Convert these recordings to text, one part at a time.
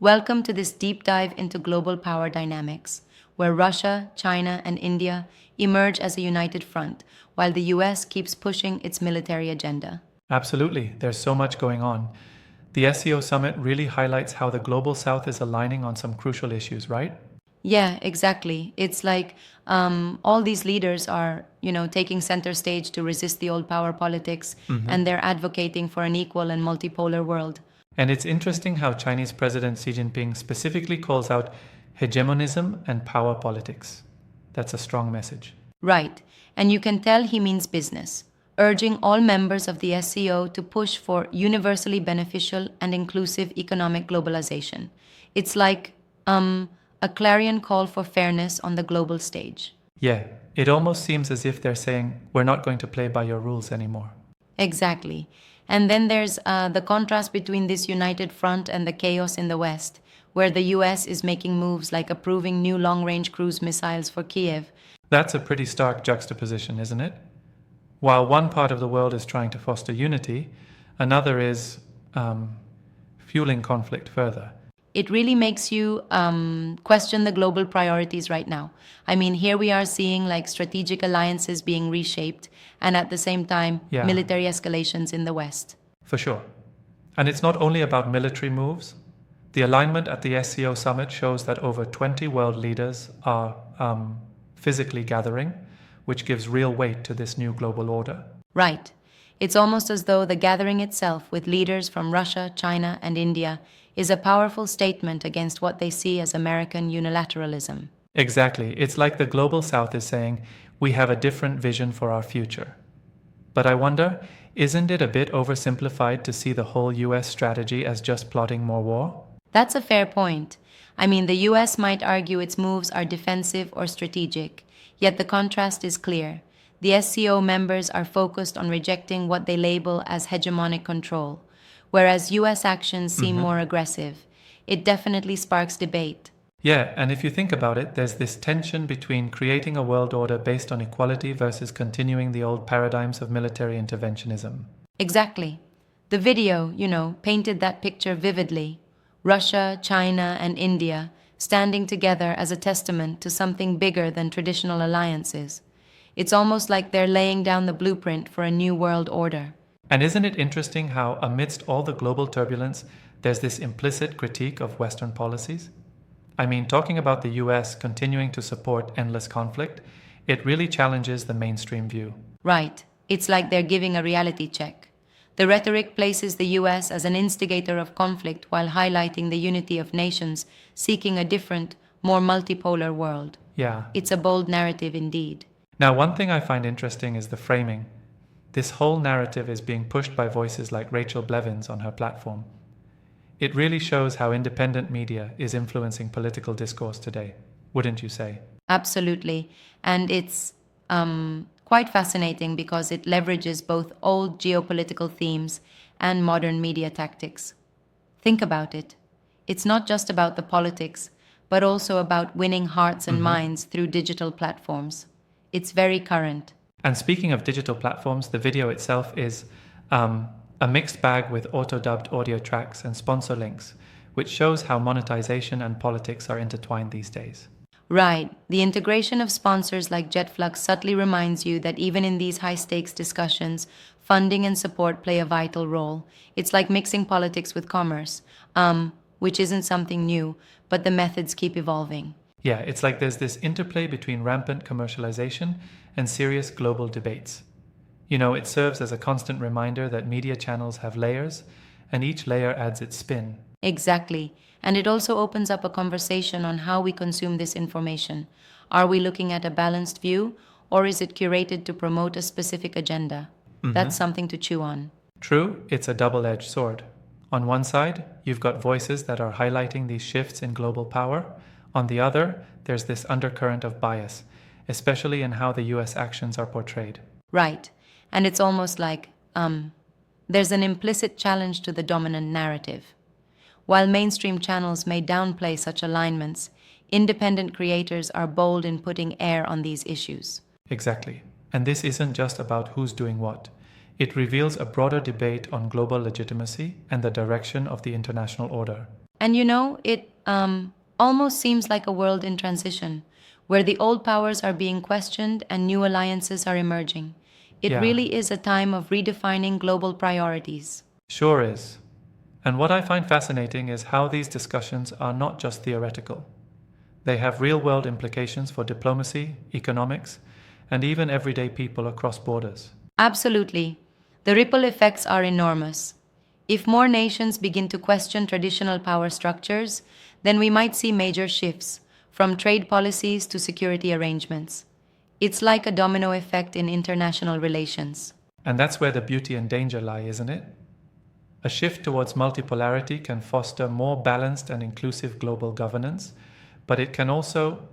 Welcome to this deep dive into global power dynamics, where Russia, China, and India emerge as a united front, while the US keeps pushing its military agenda. Absolutely, there's so much going on. The SCO summit really highlights how the global south is aligning on some crucial issues, right? Yeah, exactly. It's like all these leaders are, taking center stage to resist the old power politics, and they're advocating for an equal and multipolar world. And it's interesting how Chinese President Xi Jinping specifically calls out hegemonism and power politics. That's a strong message. Right, and you can tell he means business, urging all members of the SCO to push for universally beneficial and inclusive economic globalization. It's like a clarion call for fairness on the global stage. Yeah, it almost seems as if they're saying, we're not going to play by your rules anymore. Exactly. And then there's the contrast between this united front and the chaos in the West, where the US is making moves like approving new long range cruise missiles for Kiev. That's a pretty stark juxtaposition, isn't it? While one part of the world is trying to foster unity, another is fueling conflict further. It really makes you question the global priorities right now. I mean, here we are seeing like strategic alliances being reshaped, and at the same time, Yeah. military escalations in the West. For sure. And it's not only about military moves. The alignment at the SCO summit shows that over 20 world leaders are physically gathering, which gives real weight to this new global order. Right. It's almost as though the gathering itself, with leaders from Russia, China, and India, is a powerful statement against what they see as American unilateralism. Exactly. It's like the global south is saying, we have a different vision for our future. But I wonder, isn't it a bit oversimplified to see the whole US strategy as just plotting more war? That's a fair point. I mean, the US might argue its moves are defensive or strategic, yet the contrast is clear. The SCO members are focused on rejecting what they label as hegemonic control, whereas US actions seem more aggressive. It definitely sparks debate. Yeah, and if you think about it, there's this tension between creating a world order based on equality versus continuing the old paradigms of military interventionism. Exactly. The video, painted that picture vividly. Russia, China, and India standing together as a testament to something bigger than traditional alliances. It's almost like they're laying down the blueprint for a new world order. And isn't it interesting how, amidst all the global turbulence, there's this implicit critique of Western policies? I mean, talking about the US continuing to support endless conflict, it really challenges the mainstream view. Right. It's like they're giving a reality check. The rhetoric places the US as an instigator of conflict while highlighting the unity of nations seeking a different, more multipolar world. Yeah. It's a bold narrative indeed. Now, one thing I find interesting is the framing. This whole narrative is being pushed by voices like Rachel Blevins on her platform. It really shows how independent media is influencing political discourse today, wouldn't you say? Absolutely. And it's quite fascinating because it leverages both old geopolitical themes and modern media tactics. Think about it. It's not just about the politics, but also about winning hearts and minds through digital platforms. It's very current. And speaking of digital platforms, the video itself is a mixed bag with auto-dubbed audio tracks and sponsor links, which shows how monetization and politics are intertwined these days. Right. The integration of sponsors like Jetflux subtly reminds you that even in these high-stakes discussions, funding and support play a vital role. It's like mixing politics with commerce, which isn't something new, but the methods keep evolving. Yeah, it's like there's this interplay between rampant commercialization and serious global debates. It serves as a constant reminder that media channels have layers, and each layer adds its spin. Exactly. And it also opens up a conversation on how we consume this information. Are we looking at a balanced view, or is it curated to promote a specific agenda? That's something to chew on. True, it's a double-edged sword. On one side, you've got voices that are highlighting these shifts in global power. On the other, there's this undercurrent of bias, especially in how the US actions are portrayed. Right. And it's almost like there's an implicit challenge to the dominant narrative. While mainstream channels may downplay such alignments, independent creators are bold in putting air on these issues. Exactly. And this isn't just about who's doing what. It reveals a broader debate on global legitimacy and the direction of the international order. And it almost seems like a world in transition, where the old powers are being questioned and new alliances are emerging. It Yeah, really is a time of redefining global priorities. sure is. And what I find fascinating is how these discussions are not just theoretical. They have real world implications for diplomacy, economics, and even everyday people across borders. Absolutely. The ripple effects are enormous. If more nations begin to question traditional power structures, then we might see major shifts, from trade policies to security arrangements. It's like a domino effect in international relations. And that's where the beauty and danger lie, isn't it? A shift towards multipolarity can foster more balanced and inclusive global governance, but it can also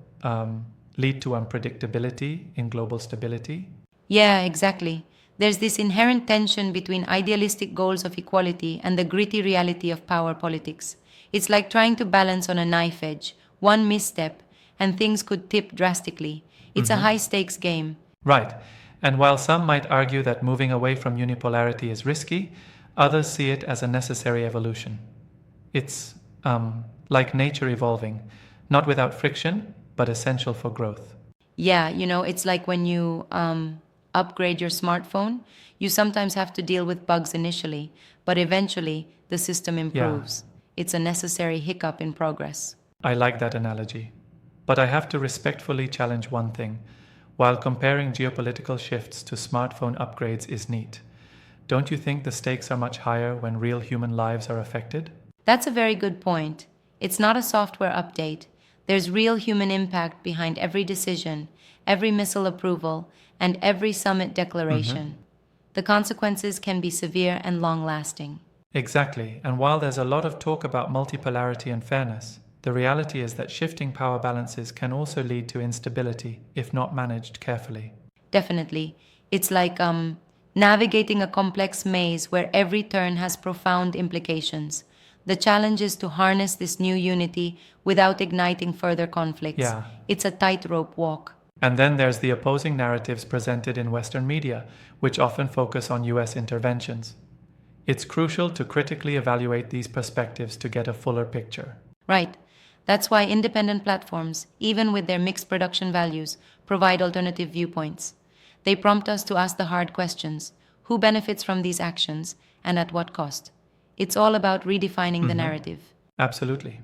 lead to unpredictability in global stability. Yeah, exactly. There's this inherent tension between idealistic goals of equality and the gritty reality of power politics. It's like trying to balance on a knife edge. One misstep, and things could tip drastically. It's a high stakes game. Right. And while some might argue that moving away from unipolarity is risky, others see it as a necessary evolution. It's like nature evolving, not without friction, but essential for growth. Yeah, it's like when you upgrade your smartphone, you sometimes have to deal with bugs initially, but eventually the system Yeah, improves. It's a necessary hiccup in progress. I like that analogy. But I have to respectfully challenge one thing. While comparing geopolitical shifts to smartphone upgrades is neat, don't you think the stakes are much higher when real human lives are affected? That's a very good point. It's not a software update. There's real human impact behind every decision, every missile approval, and every summit declaration. The consequences can be severe and long lasting. Exactly, and while there's a lot of talk about multipolarity and fairness, the reality is that shifting power balances can also lead to instability if not managed carefully. Definitely. It's like navigating a complex maze where every turn has profound implications. The challenge is to harness this new unity without igniting further conflicts. Yeah. It's a tightrope walk. And then there's the opposing narratives presented in Western media, which often focus on US interventions. It's crucial to critically evaluate these perspectives to get a fuller picture. Right. That's why independent platforms, even with their mixed production values, provide alternative viewpoints. They prompt us to ask the hard questions: who benefits from these actions and at what cost? It's all about redefining the narrative. Absolutely.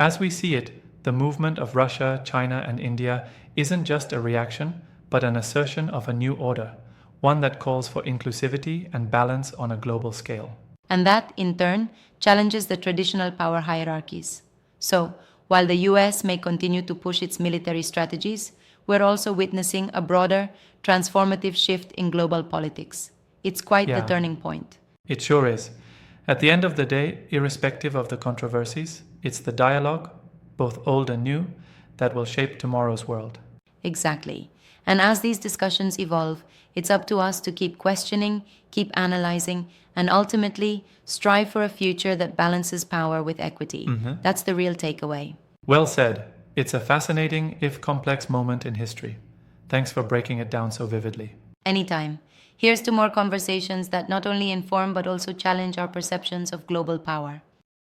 As we see it, the movement of Russia, China, and India isn't just a reaction, but an assertion of a new order, one that calls for inclusivity and balance on a global scale. And that, in turn, challenges the traditional power hierarchies. So, while the US may continue to push its military strategies, we're also witnessing a broader, transformative shift in global politics. It's quite the Yeah. turning point. It sure is. At the end of the day, irrespective of the controversies, it's the dialogue, both old and new, that will shape tomorrow's world. Exactly. And as these discussions evolve, it's up to us to keep questioning, keep analyzing, and ultimately strive for a future that balances power with equity. That's the real takeaway. Well said. It's a fascinating, if complex, moment in history. Thanks for breaking it down so vividly. Anytime. Here's to more conversations that not only inform but also challenge our perceptions of global power.